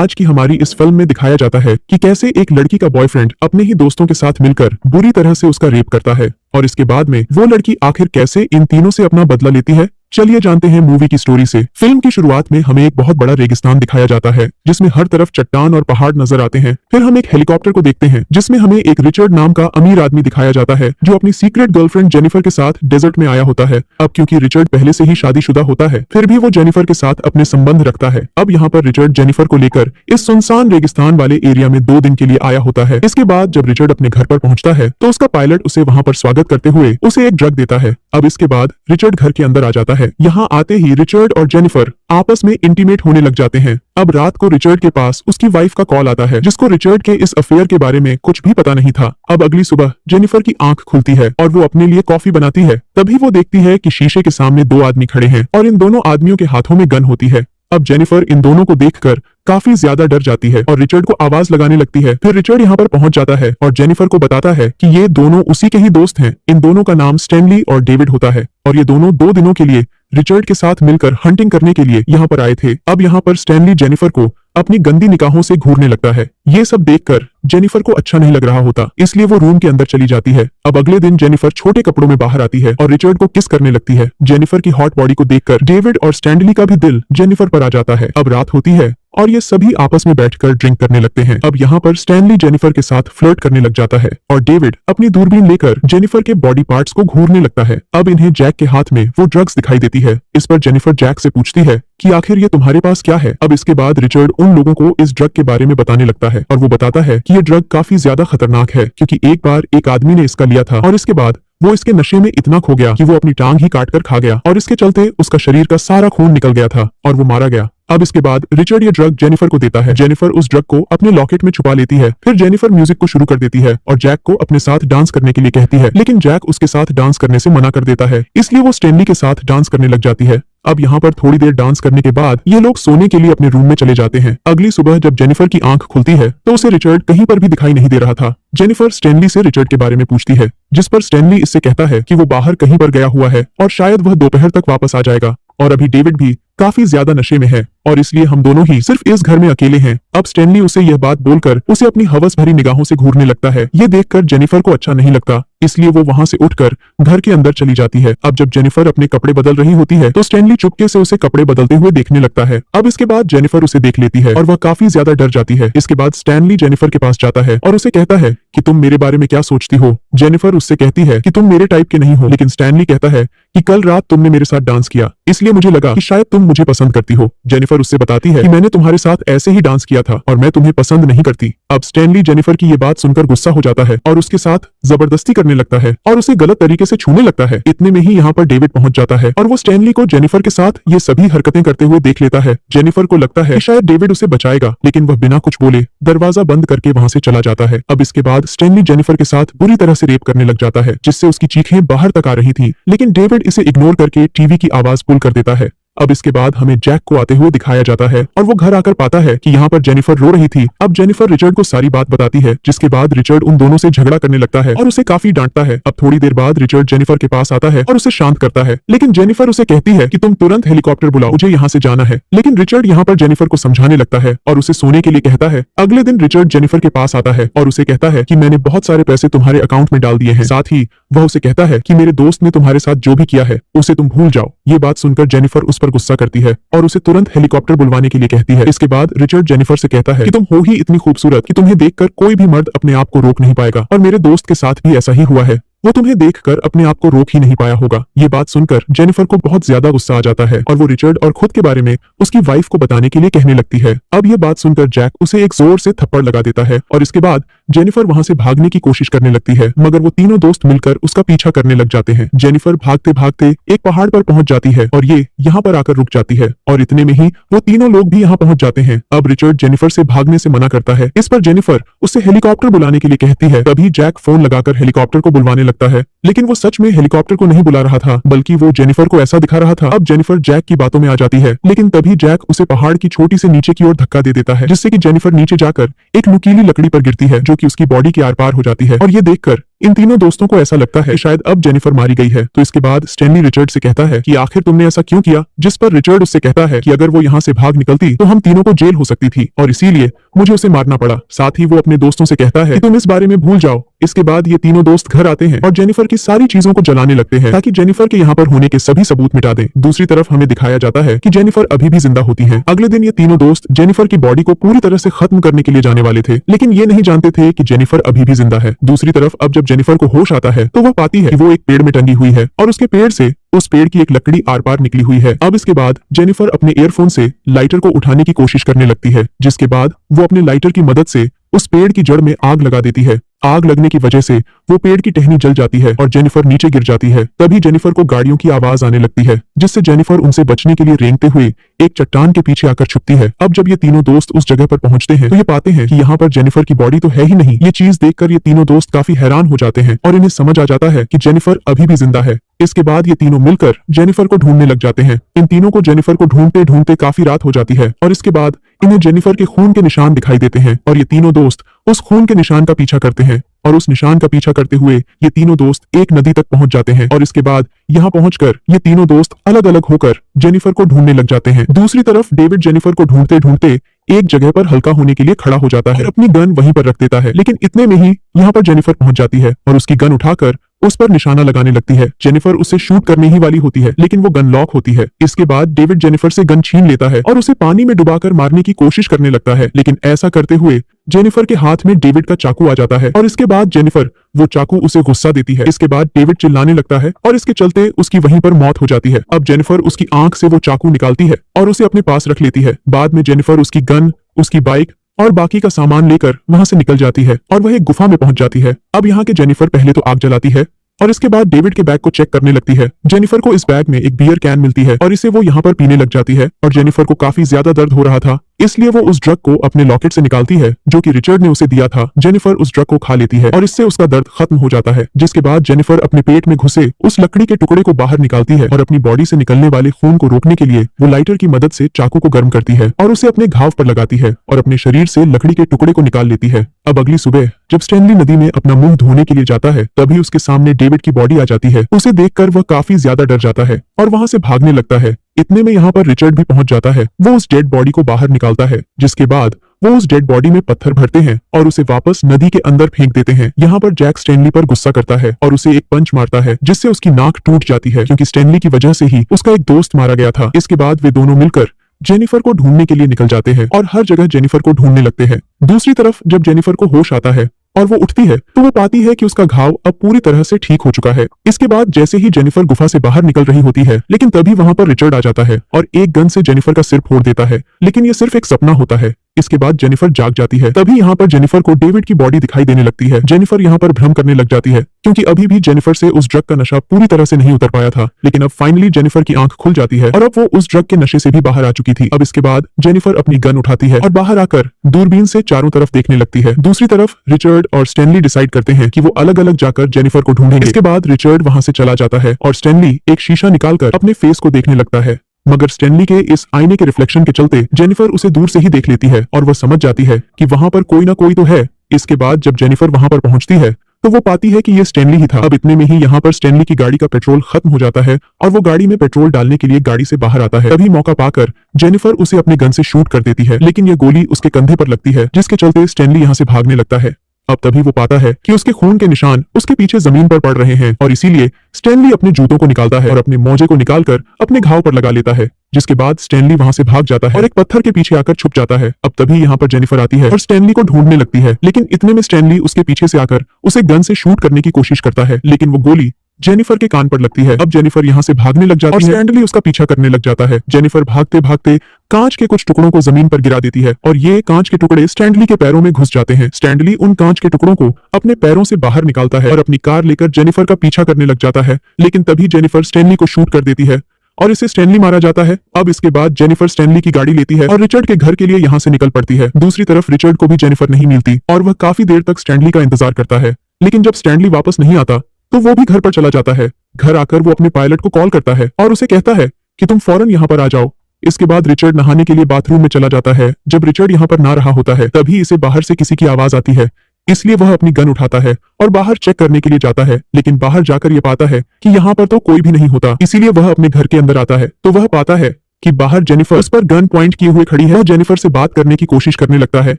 आज की हमारी इस फिल्म में दिखाया जाता है कि कैसे एक लड़की का बॉयफ्रेंड अपने ही दोस्तों के साथ मिलकर बुरी तरह से उसका रेप करता है और इसके बाद में वो लड़की आखिर कैसे इन तीनों से अपना बदला लेती है। चलिए जानते हैं मूवी की स्टोरी से। फिल्म की शुरुआत में हमें एक बहुत बड़ा रेगिस्तान दिखाया जाता है जिसमें हर तरफ चट्टान और पहाड़ नजर आते हैं। फिर हम एक हेलीकॉप्टर को देखते हैं जिसमें हमें एक रिचर्ड नाम का अमीर आदमी दिखाया जाता है जो अपनी सीक्रेट गर्लफ्रेंड जेनिफर के साथ डेजर्ट में आया होता है। अब क्योंकि रिचर्ड पहले से ही शादीशुदा होता है फिर भी वो जेनिफर के साथ अपने संबंध रखता है। अब यहाँ पर रिचर्ड जेनिफर को लेकर इस सुनसान रेगिस्तान वाले एरिया में 2 दिन के लिए आया होता है। इसके बाद जब रिचर्ड अपने घर पर पहुंचता है तो उसका पायलट उसे वहां पर स्वागत करते हुए उसे एक ड्रग देता है। अब इसके बाद रिचर्ड घर के अंदर आ जाता है। यहाँ आते ही रिचर्ड और जेनिफर आपस में इंटीमेट होने लग जाते हैं। अब रात को रिचर्ड के पास उसकी वाइफ का कॉल आता है जिसको रिचर्ड के इस अफेयर के बारे में कुछ भी पता नहीं था। अब अगली सुबह जेनिफर की आंख खुलती है और वो अपने लिए कॉफी बनाती है। तभी वो देखती है कि शीशे के सामने 2 आदमी खड़े हैं और इन दोनों आदमियों के हाथों में गन होती है। अब जेनिफर इन दोनों को देखकर काफी ज्यादा डर जाती है और रिचर्ड को आवाज लगाने लगती है। फिर रिचर्ड यहाँ पर पहुंच जाता है और जेनिफर को बताता है कि ये दोनों उसी के ही दोस्त हैं। इन दोनों का नाम स्टैनली और डेविड होता है और ये दोनों 2 दिनों के लिए रिचर्ड के साथ मिलकर हंटिंग करने के लिए यहाँ पर आए थे। अब यहाँ पर स्टैनली जेनिफर को अपनी गंदी निगाहों से घूरने लगता है। ये सब देखकर जेनिफर को अच्छा नहीं लग रहा होता, इसलिए वो रूम के अंदर चली जाती है। अब अगले दिन जेनिफर छोटे कपड़ों में बाहर आती है और रिचर्ड को किस करने लगती है। जेनिफर की हॉट बॉडी को देखकर डेविड और स्टैनली का भी दिल जेनिफर पर आ जाता है। अब रात होती है और ये सभी आपस में बैठकर ड्रिंक करने लगते हैं। अब यहाँ पर स्टैनली जेनिफर के साथ फ्लर्ट करने लग जाता है और डेविड अपनी दूरबीन लेकर जेनिफर के बॉडी पार्ट्स को घूरने लगता है। अब इन्हें जैक के हाथ में वो ड्रग्स दिखाई देती है। इस पर जेनिफर जैक से पूछती है कि आखिर ये तुम्हारे पास क्या है। अब इसके बाद रिचर्ड उन लोगों को इस ड्रग के बारे में बताने लगता है और वो बताता है कि ये ड्रग काफी ज्यादा खतरनाक है क्योंकि एक बार एक आदमी ने इसका लिया था और इसके बाद वो इसके नशे में इतना खो गया कि वो अपनी टांग ही काट कर खा गया और इसके चलते उसका शरीर का सारा खून निकल गया था और वो मारा गया। अब इसके बाद रिचर्ड ये ड्रग जेनिफर को देता है। जेनिफर उस ड्रग को अपने लॉकेट में छुपा लेती है। फिर जेनिफर म्यूजिक को शुरू कर देती है और जैक को अपने साथ डांस करने के लिए कहती है, लेकिन जैक उसके साथ डांस करने से मना कर देता है, इसलिए वो स्टैनली के साथ डांस करने लग जाती है। अब यहाँ पर थोड़ी देर डांस करने के बाद ये लोग सोने के लिए अपने रूम में चले जाते हैं। अगली सुबह जब जेनिफर की आंख खुलती है तो उसे रिचर्ड कहीं पर भी दिखाई नहीं दे रहा था। जेनिफर स्टैनली से रिचर्ड के बारे में पूछती है जिस पर स्टैनली इससे कहता है कि वो बाहर कहीं पर गया हुआ है और शायद वह दोपहर तक वापस आ जाएगा और अभी डेविड भी काफी ज्यादा नशे में है और इसलिए हम दोनों ही सिर्फ इस घर में अकेले हैं। अब स्टैनली उसे यह बात बोलकर उसे अपनी हवस भरी निगाहों से घूरने लगता है। ये देखकर जेनिफर को अच्छा नहीं लगता, इसलिए वो वहां से उठकर घर के अंदर चली जाती है। अब जब जेनिफर अपने कपड़े बदल रही होती है तो स्टैनली चुपके से उसे कपड़े बदलते हुए देखने लगता है। अब इसके बाद जेनिफर उसे देख लेती है और वह काफी ज्यादा डर जाती है। इसके बाद स्टैनली जेनिफर के पास जाता है और उसे कहता है कि तुम मेरे बारे में क्या सोचती हो। जेनिफर उससे कहती है कि तुम मेरे टाइप के नहीं हो, लेकिन स्टैनली कहता है कि कल रात तुमने मेरे साथ डांस किया इसलिए मुझे लगा कि शायद तुम मुझे पसंद करती हो। जेनिफर उससे बताती है कि मैंने तुम्हारे साथ ऐसे ही डांस किया था और मैं तुम्हें पसंद नहीं करती। अब स्टैनली जेनिफर की ये बात सुनकर गुस्सा हो जाता है और उसके साथ जबरदस्ती करने लगता है और उसे गलत तरीके से छूने लगता है। इतने में ही यहाँ पर डेविड पहुंच जाता है और वो स्टैनली को जेनिफर के साथ ये सभी हरकतें करते हुए देख लेता है। जेनिफर को लगता है कि शायद डेविड उसे बचाएगा, लेकिन वह बिना कुछ बोले दरवाजा बंद करके वहां से चला जाता है। अब इसके बाद स्टैनली जेनिफर के साथ बुरी तरह से रेप करने लग जाता है जिससे उसकी चीखें बाहर तक आ रही थी, लेकिन डेविड इसे इग्नोर करके टीवी की आवाज पुल कर देता है। अब इसके बाद हमें जैक को आते हुए दिखाया जाता है और वो घर आकर पाता है कि यहाँ पर जेनिफर रो रही थी। अब जेनिफर रिचर्ड को सारी बात बताती है जिसके बाद रिचर्ड उन दोनों से झगड़ा करने लगता है और उसे काफी डांटता है। अब थोड़ी देर बाद रिचर्ड जेनिफर के पास आता है और उसे शांत करता है, लेकिन जेनिफर उसे कहती है कि तुम तुरंत हेलीकॉप्टर बुलाओ, मुझे यहाँ से जाना है। लेकिन रिचर्ड यहाँ पर जेनिफर को समझाने लगता है और उसे सोने के लिए कहता है। अगले दिन रिचर्ड जेनिफर के पास आता है और उसे कहता है कि मैंने बहुत सारे पैसे तुम्हारे अकाउंट में डाल दिए हैं। साथ ही वह उसे कहता है कि मेरे दोस्त ने तुम्हारे साथ जो भी किया है उसे तुम भूल जाओ। ये बात सुनकर जेनिफर उस पर गुस्सा करती है और उसे तुरंत हेलीकॉप्टर बुलवाने के लिए कहती है। इसके बाद रिचर्ड जेनिफर से कहता है कि तुम हो ही इतनी खूबसूरत कि तुम्हें देखकर कोई भी मर्द अपने आप को रोक नहीं पाएगा और मेरे दोस्त के साथ भी ऐसा ही हुआ है, वो तुम्हें देखकर अपने आप को रोक ही नहीं पाया होगा। ये बात सुनकर जेनिफर को बहुत ज्यादा गुस्सा आ जाता है और वो रिचर्ड और खुद के बारे में उसकी वाइफ को बताने के लिए कहने लगती है। अब ये बात सुनकर जैक उसे एक जोर से थप्पड़ लगा देता है और इसके बाद जेनिफर वहां से भागने की कोशिश करने लगती है, मगर वो तीनों दोस्त मिलकर उसका पीछा करने लग जाते हैं। जेनिफर भागते भागते एक पहाड़ पर पहुंच जाती है और ये यहाँ पर आकर रुक जाती है और इतने में ही वो तीनों लोग भी यहाँ पहुंच जाते हैं। अब रिचर्ड जेनिफर से भागने से मना करता है। इस पर जेनिफर उससे हेलीकॉप्टर बुलाने के लिए कहती है। तभी जैक फोन लगाकर हेलीकॉप्टर को बुलवाने लगता है लेकिन वो सच में हेलीकॉप्टर को नहीं बुला रहा था, बल्कि वो जेनिफर को ऐसा दिखा रहा था। अब जेनिफर जैक की बातों में आ जाती है, लेकिन तभी जैक उसे पहाड़ की छोटी से नीचे की ओर धक्का दे देता है, जिससे कि जेनिफर नीचे जाकर एक नुकीली लकड़ी पर गिरती है, जो कि उसकी बॉडी के आर पार हो जाती है। और ये देखकर इन तीनों दोस्तों को ऐसा लगता है कि शायद अब जेनिफर मारी गई है। तो इसके बाद स्टैनली रिचर्ड से कहता है कि आखिर तुमने ऐसा क्यों किया, जिस पर रिचर्ड उससे कहता है कि अगर वो यहाँ से भाग निकलती तो हम तीनों को जेल हो सकती थी और इसीलिए मुझे उसे मारना पड़ा। साथ ही वो अपने दोस्तों से कहता है कि तुम इस बारे में भूल जाओ। इसके बाद ये तीनों दोस्त घर आते हैं और जेनिफर की सारी चीजों को जलाने लगते हैं ताकि जेनिफर के यहाँ पर होने के सभी सबूत मिटा दें। दूसरी तरफ हमें दिखाया जाता है कि जेनिफर अभी भी जिंदा होती है। अगले दिन ये तीनों दोस्त जेनिफर की बॉडी को पूरी तरह से खत्म करने के लिए जाने वाले थे, लेकिन ये नहीं जानते थे कि जेनिफर अभी भी जिंदा है। दूसरी तरफ अब जब जेनिफर को होश आता है तो वो पाती है कि वो एक पेड़ में टंगी हुई है और उसके पेड़ से उस पेड़ की एक लकड़ी आर पार निकली हुई है। अब इसके बाद जेनिफर अपने ईयरफोन से लाइटर को उठाने की कोशिश करने लगती है, जिसके बाद वो अपने लाइटर की मदद से उस पेड़ की जड़ में आग लगा देती है। आग लगने की वजह से वो पेड़ की टहनी जल जाती है और जेनिफर नीचे गिर जाती है। तभी जेनिफर को गाड़ियों की आवाज आने लगती है, जिससे जेनिफर उनसे बचने के लिए रेंगते हुए एक चट्टान के पीछे आकर छुपती है। अब जब ये तीनों दोस्त उस जगह पर पहुंचते हैं तो ये पाते हैं कि यहाँ पर जेनिफर की बॉडी तो है ही नहीं। ये चीज देखकर ये तीनों दोस्त काफी हैरान हो जाते हैं और इन्हें समझ आ जाता है कि जेनिफर अभी भी जिंदा है। इसके बाद ये तीनों मिलकर जेनिफर को ढूंढने लग जाते हैं। इन तीनों को जेनिफर को ढूंढते ढूंढते काफी रात हो जाती है और इसके बाद इन्हें जेनिफर के खून के निशान दिखाई देते हैं और ये तीनों दोस्त उस खून के निशान का पीछा करते हैं और उस निशान का पीछा करते हुए ये तीनों दोस्त एक नदी तक पहुंच जाते हैं और इसके बाद यहाँ पहुंचकर ये तीनों दोस्त अलग अलग होकर जेनिफर को ढूंढने लग जाते हैं। दूसरी तरफ डेविड जेनिफर को ढूंढते ढूंढते एक जगह पर हल्का होने के लिए खड़ा हो जाता है और अपनी गन वहीं पर रख देता है, लेकिन इतने में ही यहाँ पर जेनिफर पहुंच जाती है और उसकी गन उठाकर उस पर निशाना लगाने लगती है। जेनिफर उसे शूट करने ही वाली होती है, लेकिन वो गन लॉक होती है। इसके बाद डेविड जेनिफर से गन छीन लेता है और उसे पानी में डुबाकर मारने की कोशिश करने लगता है, लेकिन ऐसा करते हुए जेनिफर के हाथ में डेविड का चाकू आ जाता है और इसके बाद जेनिफर वो चाकू उसे गुस्सा देती है। इसके बाद डेविड चिल्लाने लगता है और इसके चलते उसकी वहीं पर मौत हो जाती है। अब जेनिफर उसकी आंख से वो चाकू निकालती है और उसे अपने पास रख लेती है। बाद में जेनिफर उसकी गन, उसकी बाइक और बाकी का सामान लेकर वहां से निकल जाती है और वह एक गुफा में पहुंच जाती है। अब यहाँ के जेनिफर पहले तो आग जलाती है और इसके बाद डेविड के बैग को चेक करने लगती है। जेनिफर को इस बैग में एक बियर कैन मिलती है और इसे वो यहाँ पर पीने लग जाती है और जेनिफर को काफी ज्यादा दर्द हो रहा था, इसलिए वो उस ड्रग को अपने लॉकेट से निकालती है जो कि रिचर्ड ने उसे दिया था। जेनिफर उस ड्रग को खा लेती है और इससे उसका दर्द खत्म हो जाता है, जिसके बाद जेनिफर अपने पेट में घुसे उस लकड़ी के टुकड़े को बाहर निकालती है और अपनी बॉडी से निकलने वाले खून को रोकने के लिए वो लाइटर की मदद से चाकू को गर्म करती है और उसे अपने घाव पर लगाती है और अपने शरीर से लकड़ी के टुकड़े को निकाल लेती है। अब अगली सुबह जब स्टैनली नदी में अपना मुंह धोने के लिए जाता है, तभी उसके सामने डेविड की बॉडी आ जाती है। उसे देखकर वह काफी ज्यादा डर जाता है और वहां से भागने लगता है। इतने में यहाँ पर रिचर्ड भी पहुंच जाता है। वो उस डेड बॉडी को बाहर निकालता है, जिसके बाद वो उस डेड बॉडी में पत्थर भरते हैं और उसे वापस नदी के अंदर फेंक देते हैं। यहाँ पर जैक स्टैनली पर गुस्सा करता है और उसे एक पंच मारता है, जिससे उसकी नाक टूट जाती है, क्योंकि स्टैनली की वजह से ही उसका एक दोस्त मारा गया था। इसके बाद वे दोनों मिलकर जेनिफर को ढूंढने के लिए निकल जाते हैं और हर जगह जेनिफर को ढूंढने लगते हैं। दूसरी तरफ जब जेनिफर को होश आता है और वो उठती है तो वो पाती है कि उसका घाव अब पूरी तरह से ठीक हो चुका है। इसके बाद जैसे ही जेनिफर गुफा से बाहर निकल रही होती है, लेकिन तभी वहां पर रिचर्ड आ जाता है और एक गन से जेनिफर का सिर फोड़ देता है, लेकिन ये सिर्फ एक सपना होता है। इसके बाद जेनिफर जाग जाती है। तभी यहाँ पर जेनिफर को डेविड की बॉडी दिखाई देने लगती है। जेनिफर यहाँ पर भ्रम करने लग जाती है, क्योंकि अभी भी जेनिफर से उस ड्रग का नशा पूरी तरह से नहीं उतर पाया था, लेकिन अब फाइनली जेनिफर की आंख खुल जाती है और अब वो उस ड्रग के नशे से भी बाहर आ चुकी थी। अब इसके बाद जेनिफर अपनी गन उठाती है और बाहर आकर दूरबीन से चारों तरफ देखने लगती है। दूसरी तरफ रिचर्ड और स्टैनली डिसाइड करते हैं कि वो अलग अलग जाकर जेनिफर को ढूंढेंगे। इसके बाद रिचर्ड वहां से चला जाता है और स्टैनली एक शीशा निकालकर अपने फेस को देखने लगता है, मगर स्टैनली के इस आईने के रिफ्लेक्शन के चलते जेनिफर उसे दूर से ही देख लेती है और वो समझ जाती है कि वहां पर कोई ना कोई तो है। इसके बाद जब जेनिफर वहां पर पहुंचती है तो वो पाती है कि ये स्टैनली ही था। अब इतने में ही यहाँ पर स्टैनली की गाड़ी का पेट्रोल खत्म हो जाता है और वो गाड़ी में पेट्रोल डालने के लिए गाड़ी से बाहर आता है। तभी मौका पाकर जेनिफर उसे अपने गन से शूट कर देती है, लेकिन ये गोली उसके कंधे पर लगती है, जिसके चलते स्टैनली यहाँ से भागने लगता है। अब तभी वो पाता है कि उसके खून के निशान उसके पीछे जमीन पर पड़ रहे हैं और इसीलिए स्टैनली अपने जूतों को निकालता है और अपने मोजे को निकालकर अपने घाव पर लगा लेता है, जिसके बाद स्टैनली वहां से भाग जाता है और एक पत्थर के पीछे आकर छुप जाता है। अब तभी यहाँ पर जेनिफर आती है और स्टैनली को ढूंढने लगती है, लेकिन इतने में स्टैनली उसके पीछे से आकर उसे गन से शूट करने की कोशिश करता है, लेकिन वो गोली जेनिफर के कान पर लगती है। अब जेनिफर यहाँ से भागने लग जाती है और स्टैनली उसका पीछा करने लग जाता है। जेनिफर भागते भागते कांच के कुछ टुकड़ों को जमीन पर गिरा देती है और ये कांच के टुकड़े स्टैनली के पैरों में घुस जाते हैं। स्टैनली उन कांच के टुकड़ों को अपने पैरों से बाहर निकालता है और अपनी कार लेकर जेनिफर का पीछा करने लग जाता है, लेकिन तभी जेनिफर स्टैनली को शूट कर देती है और इसे स्टैनली मारा जाता है। अब इसके बाद जेनिफर स्टैनली की गाड़ी लेती है और रिचर्ड के घर के लिए यहाँ से निकल पड़ती है। दूसरी तरफ रिचर्ड को भी जेनिफर नहीं मिलती और वह काफी देर तक स्टैनली का इंतजार करता है, लेकिन जब स्टैनली वापस नहीं आता तो वो भी घर पर चला जाता है। घर आकर वो अपने पायलट को कॉल करता है और उसे कहता है कि तुम फौरन यहाँ पर आ जाओ। इसके बाद रिचर्ड नहाने के लिए बाथरूम में चला जाता है। जब रिचर्ड यहाँ पर ना रहा होता है तभी इसे बाहर से किसी की आवाज आती है, इसलिए वह अपनी गन उठाता है और बाहर चेक करने के लिए जाता है। लेकिन बाहर जाकर ये पाता है कि यहाँ पर तो कोई भी नहीं होता, इसीलिए वह अपने घर के अंदर आता है तो वह पाता है कि बाहर जेनिफर उस पर गन पॉइंट किए हुए खड़ी है और जेनिफर से बात करने की कोशिश करने लगता है।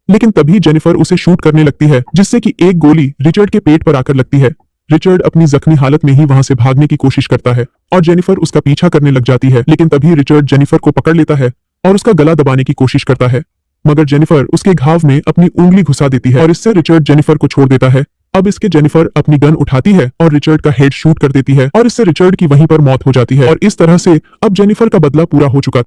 लेकिन तभी जेनिफर उसे शूट करने लगती है, जिससे कि एक गोली रिचर्ड के पेट पर आकर लगती है। रिचर्ड अपनी जख्मी हालत में ही वहां से भागने की कोशिश करता है और जेनिफर उसका पीछा करने लग जाती है। लेकिन तभी रिचर्ड जेनिफर को पकड़ लेता है और उसका गला दबाने की कोशिश करता है, मगर जेनिफर उसके घाव में अपनी उंगली घुसा देती है और इससे रिचर्ड जेनिफर को छोड़ देता है। अब इसके जेनिफर अपनी गन उठाती है और रिचर्ड का हेड शूट कर देती है और इससे रिचर्ड की वहीं पर मौत हो जाती है। और इस तरह से अब जेनिफर का बदला पूरा हो चुका था।